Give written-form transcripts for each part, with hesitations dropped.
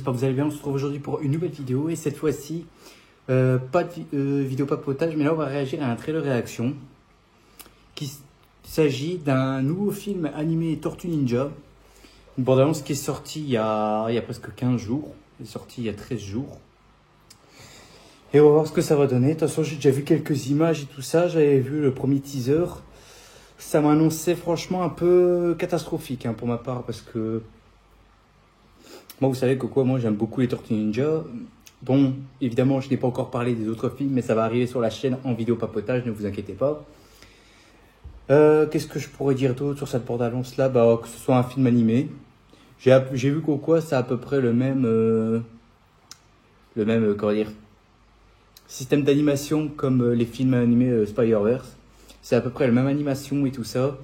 j'espère que vous allez bien. On se retrouve aujourd'hui pour une nouvelle vidéo et cette fois-ci, pas de vidéo papotage, mais là on va réagir à un trailer réaction qui s'agit d'un nouveau film animé Tortue Ninja. Une bande-annonce qui est sortie il y a presque 15 jours, elle est sortie il y a 13 jours. Et on va voir ce que ça va donner. De toute façon, j'ai déjà vu quelques images et tout ça, j'avais vu le premier teaser. Ça m'annonçait franchement un peu catastrophique pour ma part parce que moi, vous savez que moi j'aime beaucoup les Tortues Ninja. Bon, évidemment, je n'ai pas encore parlé des autres films, mais ça va arriver sur la chaîne en vidéo papotage, ne vous inquiétez pas. Qu'est-ce que je pourrais dire d'autre sur cette bande-annonce là? Que ce soit un film animé. J'ai vu quoi, c'est à peu près le même comment dire, système d'animation comme les films animés Spider-Verse. C'est à peu près la même animation et tout ça.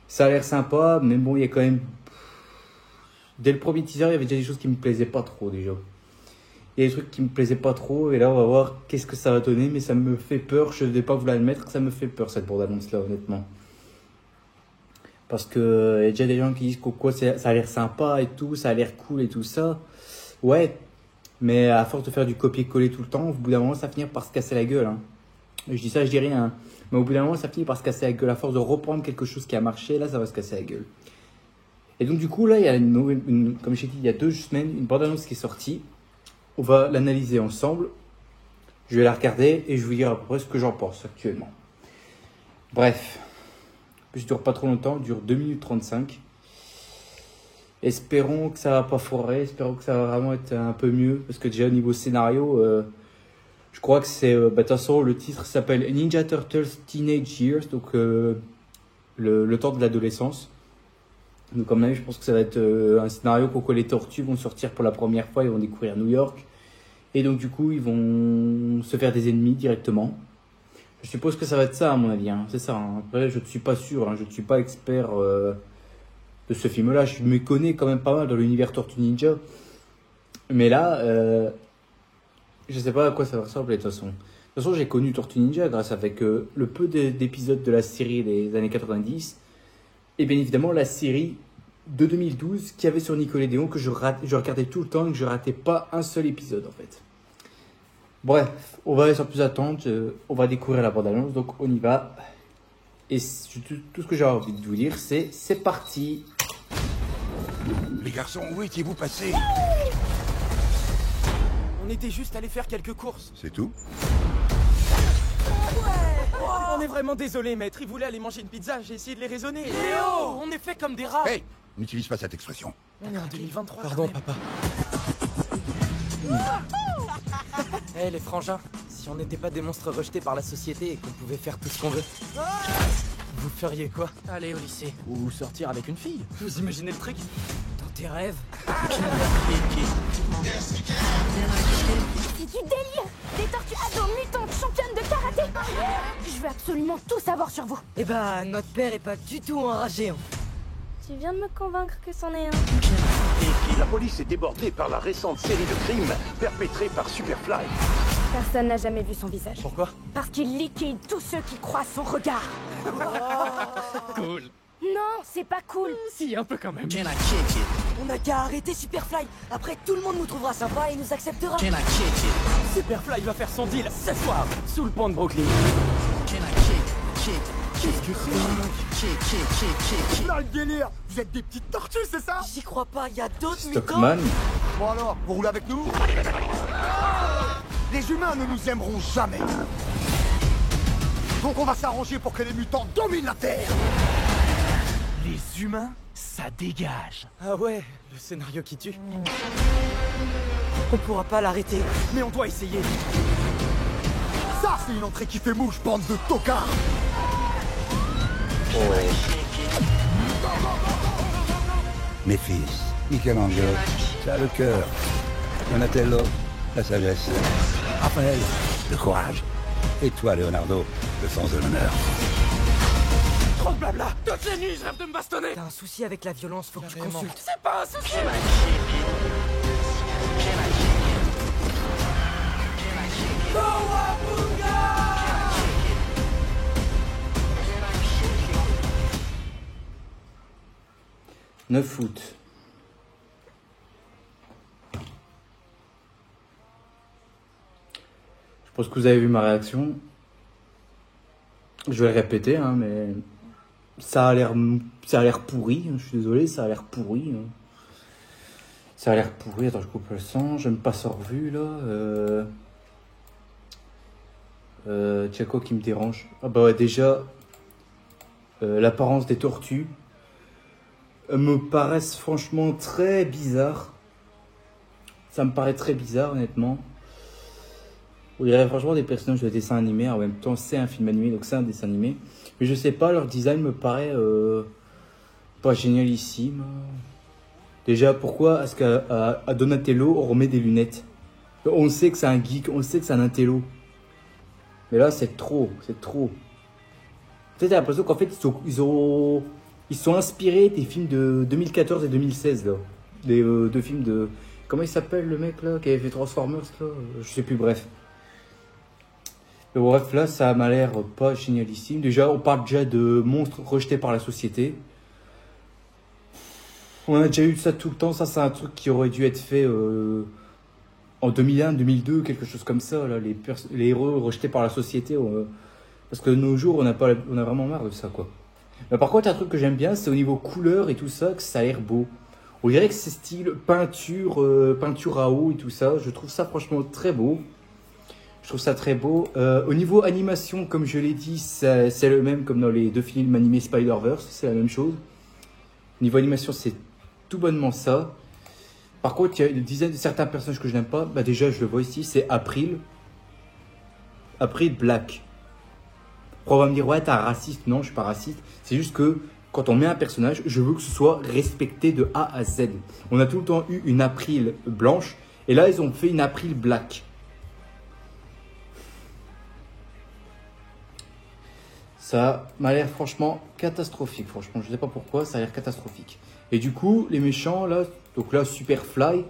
Ça a l'air sympa, mais bon, il y a quand même... Dès le premier teaser, il y avait déjà des choses qui me plaisaient pas trop déjà. Il y a des trucs qui me plaisaient pas trop, et là on va voir qu'est-ce que ça va donner, mais ça me fait peur, je ne vais pas vous l'admettre, ça me fait peur cette bande-annonce là, honnêtement. Parce que il y a déjà des gens qui disent que ça a l'air sympa et tout, ça a l'air cool et tout ça. Ouais, mais à force de faire du copier-coller tout le temps, au bout d'un moment ça finit par se casser la gueule. Je dis ça, je dis rien. Mais au bout d'un moment, ça finit par se casser la gueule. À force de reprendre quelque chose qui a marché, là, ça va se casser la gueule. Et donc, du coup, là, il y a comme j'ai dit, il y a 2 semaines, une bande-annonce qui est sortie. On va l'analyser ensemble. Je vais la regarder et je vais vous dire à peu près ce que j'en pense actuellement. Bref. Ça dure pas trop longtemps, il dure 2 minutes 35. Espérons que ça va pas foirer. Espérons que ça va vraiment être un peu mieux. Parce que déjà, au niveau scénario... je crois que c'est... de toute façon, le titre s'appelle Ninja Turtles Teenage Years, donc le temps de l'adolescence. Donc, comme avis, je pense que ça va être un scénario pourquoi les tortues vont sortir pour la première fois, ils vont découvrir New York. Et donc, du coup, ils vont se faire des ennemis directement. Je suppose que ça va être ça, à mon avis. C'est ça. Après, je ne suis pas sûr. Je ne suis pas expert de ce film-là. Je me connais quand même pas mal dans l'univers Tortue Ninja. Mais là... je sais pas à quoi ça va ressembler de toute façon. De toute façon, j'ai connu Tortue Ninja grâce avec le peu d'épisodes de la série des années 90. Et bien évidemment, la série de 2012 qu'il y avait sur Nickelodeon que je regardais tout le temps et que je ratais pas un seul épisode en fait. Bref, on va sans plus attendre. On va découvrir la bande-annonce, donc on y va. Et tout ce que j'ai envie de vous dire, c'est parti. Les garçons, où étiez-vous passés? On était juste allé faire quelques courses. C'est tout? On est vraiment désolé, maître. Ils voulaient aller manger une pizza, j'ai essayé de les raisonner. Léo, on est fait comme des rats. Hey, n'utilise pas cette expression. On est en 2023. Pardon, papa. Hé, les frangins, si on n'était pas des monstres rejetés par la société et qu'on pouvait faire tout ce qu'on veut, vous feriez quoi? Aller au lycée. Ou sortir avec une fille. Vous imaginez le truc? Dans tes rêves. C'est du délire! Des tortues ados mutantes championnes de karaté! Je veux absolument tout savoir sur vous! Eh ben, notre père est pas du tout enragé. Tu viens de me convaincre que c'en est un. La police est débordée par la récente série de crimes perpétrés par Superfly. Personne n'a jamais vu son visage. Pourquoi? Parce qu'il liquide tous ceux qui croisent son regard. Cool. Non, c'est pas cool. Si, un peu quand même. On n'a qu'à arrêter Superfly. Après, tout le monde nous trouvera sympa et nous acceptera. Superfly va faire son deal ce soir, sous le pont de Brooklyn. Qu'est-ce que c'est? Là, le délire! Vous êtes des petites tortues, c'est ça? J'y crois pas, il y a d'autres mutants. Stockman. Bon alors, vous roulez avec nous? Les humains ne nous aimeront jamais. Donc on va s'arranger pour que les mutants dominent la Terre. Les humains, ça dégage. Ah ouais, le scénario qui tue. On pourra pas l'arrêter. Mais on doit essayer. Ça, c'est une entrée qui fait mouche, bande de tocards. Mes fils, Michelangelo, ça a le cœur. Donatello, la sagesse. Raphaël, le courage. Et toi, Leonardo, le sens de l'honneur. Trop de blabla. Toutes les nuits, je rêve de me bastonner. T'as un souci avec la violence, faut que tu consultes. C'est pas un souci. « 9 août. Je pense que vous avez vu ma réaction. Je vais le répéter, hein, mais ça a l'air pourri. Hein, je suis désolé, ça a l'air pourri. Hein. Ça a l'air pourri. Attends, je coupe le son. J'aime pas ça revu là. Tiens, quoi qui me dérange? Ah bah ouais, déjà, l'apparence des tortues me paraissent franchement très bizarres. Ça me paraît très bizarre, honnêtement. On dirait franchement des personnages de dessin animé. En même temps, c'est un film animé, donc c'est un dessin animé. Mais je sais pas, leur design me paraît pas génialissime. Déjà, pourquoi est-ce qu'à Donatello, on remet des lunettes? On sait que c'est un geek, on sait que c'est un intello. Mais là, c'est trop, c'est trop. Tu sais, t'as l'impression qu'en fait, ils sont inspirés des films de 2014 et 2016, là. Des deux films de... Comment il s'appelle, le mec, là, qui avait fait Transformers, là? Je sais plus, bref. Mais bref, là, ça m'a l'air pas génialissime. Déjà, on parle déjà de monstres rejetés par la société. On a déjà eu ça tout le temps. Ça, c'est un truc qui aurait dû être fait en 2001, 2002, quelque chose comme ça. Là, les héros rejetés par la société. Parce que de nos jours, on a vraiment marre de ça, quoi. Mais par contre, un truc que j'aime bien, c'est au niveau couleur et tout ça, que ça a l'air beau. On dirait que c'est style peinture à eau et tout ça. Je trouve ça franchement très beau. Je trouve ça très beau. Au niveau animation, comme je l'ai dit, c'est le même comme dans les deux films animés Spider-Verse. C'est la même chose. Au niveau animation, c'est tout bonnement ça. Par contre, il y a une dizaine de certains personnages que je n'aime pas. Bah déjà, je le vois ici, c'est April. April Black. On va me dire, ouais, t'es un raciste. Non, je suis pas raciste. C'est juste que quand on met un personnage, je veux que ce soit respecté de A à Z. On a tout le temps eu une April blanche. Et là, ils ont fait une April Black. Ça m'a l'air franchement catastrophique. Franchement, je sais pas pourquoi, ça a l'air catastrophique. Et du coup, les méchants, là, donc là, Superfly.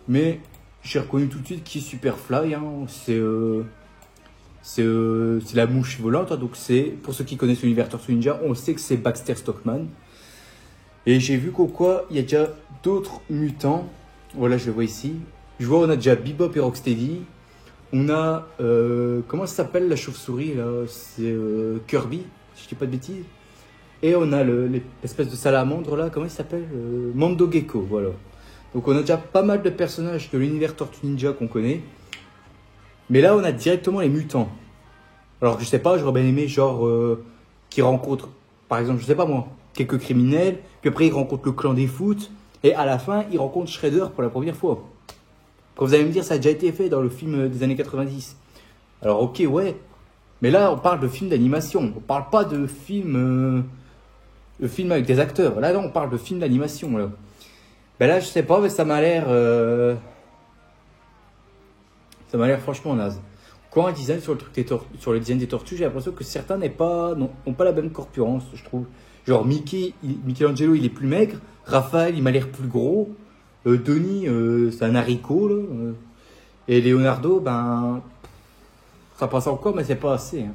Mais j'ai reconnu tout de suite qui est Superfly. Hein. C'est la mouche volante. Hein. Donc c'est, pour ceux qui connaissent l'univers Tortue Ninja, on sait que c'est Baxter Stockman. Et j'ai vu qu'au quoi, il y a déjà d'autres mutants. Voilà, je le vois ici. Je vois, on a déjà Bebop et Rocksteady. On a, comment ça s'appelle la chauve-souris là? C'est Kirby, si je dis pas de bêtises. Et on a l'espèce de salamandre là, comment il s'appelle? Mando Gecko, voilà. Donc on a déjà pas mal de personnages de l'univers Tortue Ninja qu'on connaît. Mais là on a directement les mutants. Alors je sais pas, j'aurais bien aimé genre qui rencontrent, par exemple, je sais pas moi, quelques criminels, puis après ils rencontrent le clan des foot, et à la fin ils rencontrent Shredder pour la première fois. Quand vous allez me dire, ça a déjà été fait dans le film des années 90. Alors ok, ouais. Mais là, on parle de film d'animation. On parle pas de film avec des acteurs. Là, non, on parle de film d'animation. Là. Ben là, je sais pas, mais ça m'a l'air... Ça m'a l'air franchement naze. Quand un design sur le design des tortues, j'ai l'impression que certains n'ont pas la même corpulence, je trouve. Genre Michelangelo, il est plus maigre. Raphaël, il m'a l'air plus gros. Donnie, c'est un haricot, là. Et Leonardo, ben... Ça passe encore, mais c'est pas assez. Hein.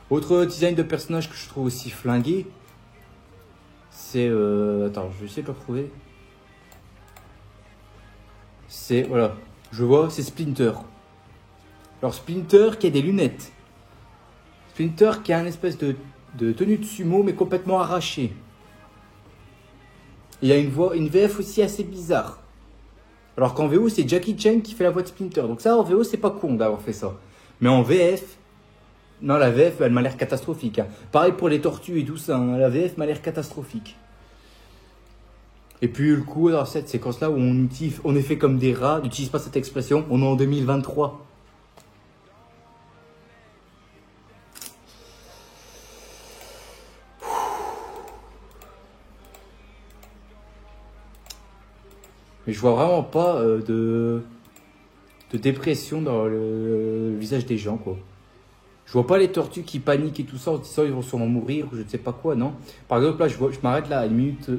Autre design de personnage que je trouve aussi flingué, c'est... Attends, je vais essayer de le retrouver. C'est... Voilà. Je vois, c'est Splinter. Alors Splinter qui a des lunettes. Splinter qui a une espèce de tenue de sumo, mais complètement arrachée. Il a une VF aussi assez bizarre. Alors qu'en VO, c'est Jackie Chan qui fait la voix de Splinter. Donc ça, en VO, c'est pas con d'avoir fait ça. Mais en VF, non, la VF, elle m'a l'air catastrophique. Hein. Pareil pour les tortues et tout ça. Hein. La VF m'a l'air catastrophique. Et puis le coup, dans cette séquence-là où on est fait comme des rats, n'utilise pas cette expression, on est en 2023. Mais je vois vraiment pas de dépression dans le visage des gens, quoi. Je vois pas les tortues qui paniquent et tout ça en disant ils vont sûrement mourir ou je ne sais pas quoi, non. Par exemple, là, je m'arrête là à 1 minute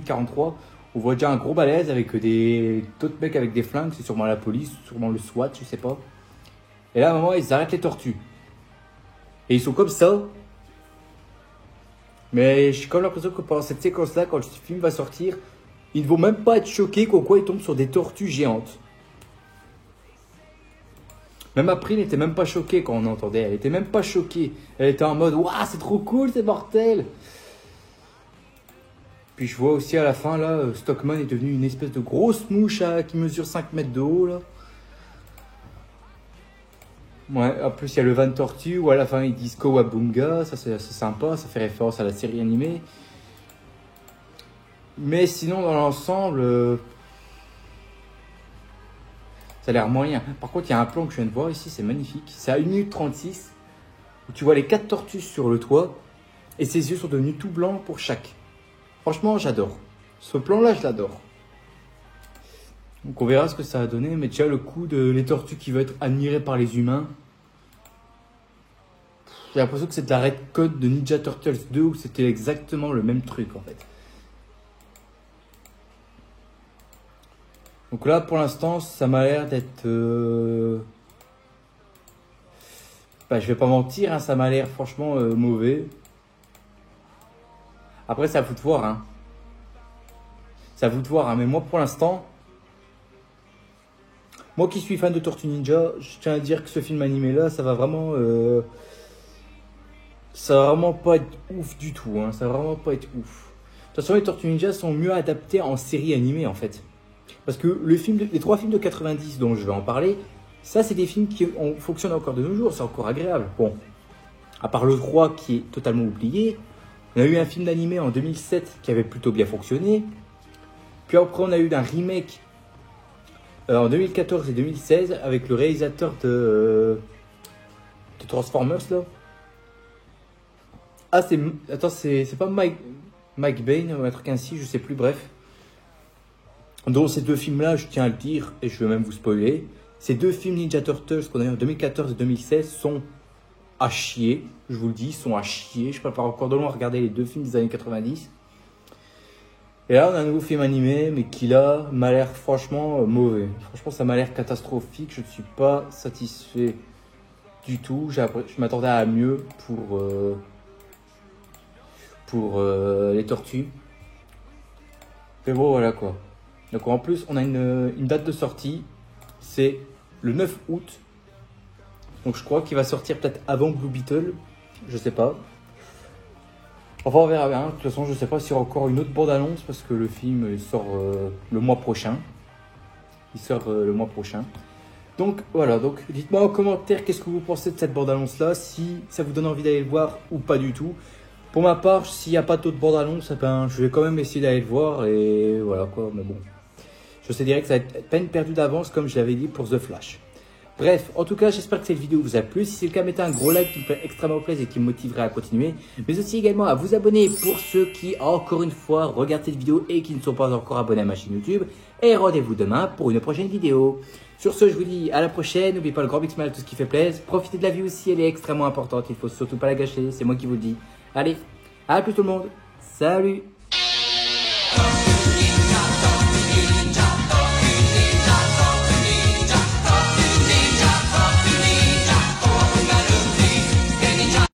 43. On voit déjà un gros balèze avec d'autres mecs avec des flingues. C'est sûrement la police, sûrement le SWAT, je sais pas. Et là, à un moment, ils arrêtent les tortues. Et ils sont comme ça. Mais j'ai comme l'impression que pendant cette séquence-là, quand le film va sortir, ils ne vont même pas être choqués qu'au quoi ils tombent sur des tortues géantes. Même April n'était même pas choquée quand on entendait. Elle était même pas choquée. Elle était en mode waouh, c'est trop cool, c'est mortel. Puis je vois aussi à la fin là, Stockman est devenu une espèce de grosse mouche qui mesure 5 mètres de haut là. Ouais, en plus il y a le Van Tortue où à la fin ils disent Kowabunga, ça c'est assez sympa, ça fait référence à la série animée. Mais sinon dans l'ensemble, ça a l'air moyen. Par contre il y a un plan que je viens de voir ici, c'est magnifique. C'est à 1 minute 36, où tu vois les 4 tortues sur le toit, et ses yeux sont devenus tout blancs pour chaque. Franchement j'adore. Ce plan là je l'adore. Donc on verra ce que ça va donner, mais déjà le coup de les tortues qui veulent être admirées par les humains. J'ai l'impression que c'est de la retcon de Ninja Turtles 2 où c'était exactement le même truc en fait. Donc là pour l'instant ça m'a l'air d'être... Bah, je vais pas mentir, hein, ça m'a l'air franchement mauvais. Après c'est à vous de voir. Hein. C'est à vous de voir, hein, mais moi pour l'instant... Moi qui suis fan de Tortue Ninja, je tiens à dire que ce film animé là, ça va vraiment pas être ouf du tout. Hein. Ça va vraiment pas être ouf. De toute façon, les Tortues Ninja sont mieux adaptés en série animée en fait. Parce que les 3 films de 90 dont je vais en parler, ça c'est des films qui fonctionnent encore de nos jours, c'est encore agréable. Bon, à part le 3 qui est totalement oublié, on a eu un film d'animé en 2007 qui avait plutôt bien fonctionné. Puis après on a eu un remake en 2014 et 2016 avec le réalisateur de Transformers là. Ah c'est pas Mike Bain ou un truc ainsi, je sais plus, bref. Donc ces 2 films là, je tiens à le dire et je vais même vous spoiler, ces 2 films Ninja Turtles qu'on a eu en 2014 et 2016 sont à chier, je vous le dis, sont à chier. Je prépare encore de loin à regarder les 2 films des années 90. Et là, on a un nouveau film animé, mais qui là m'a l'air franchement mauvais. Franchement, ça m'a l'air catastrophique. Je ne suis pas satisfait du tout. Je m'attendais à mieux pour les tortues. Mais bon, voilà quoi. Donc en plus, on a une date de sortie. C'est le 9 août. Donc je crois qu'il va sortir peut-être avant Blue Beetle. Je sais pas. Enfin, on verra bien. De toute façon, je ne sais pas s'il y aura encore une autre bande-annonce parce que le film sort le mois prochain. Il sort le mois prochain. Donc, voilà. Donc, dites-moi en commentaire qu'est-ce que vous pensez de cette bande-annonce-là. Si ça vous donne envie d'aller le voir ou pas du tout. Pour ma part, s'il n'y a pas d'autres bandes-annonces, ben, je vais quand même essayer d'aller le voir. Et voilà quoi. Mais bon. Je sais direct que ça va être peine perdue d'avance comme je l'avais dit pour The Flash. Bref, en tout cas, j'espère que cette vidéo vous a plu. Si c'est le cas, mettez un gros like qui me fait extrêmement plaisir et qui me motiverait à continuer. Mais aussi également à vous abonner pour ceux qui, encore une fois, regardent cette vidéo et qui ne sont pas encore abonnés à ma chaîne YouTube. Et rendez-vous demain pour une prochaine vidéo. Sur ce, je vous dis à la prochaine. N'oubliez pas le grand big smile, tout ce qui fait plaisir. Profitez de la vie aussi, elle est extrêmement importante. Il faut surtout pas la gâcher, c'est moi qui vous le dis. Allez, à plus tout le monde. Salut!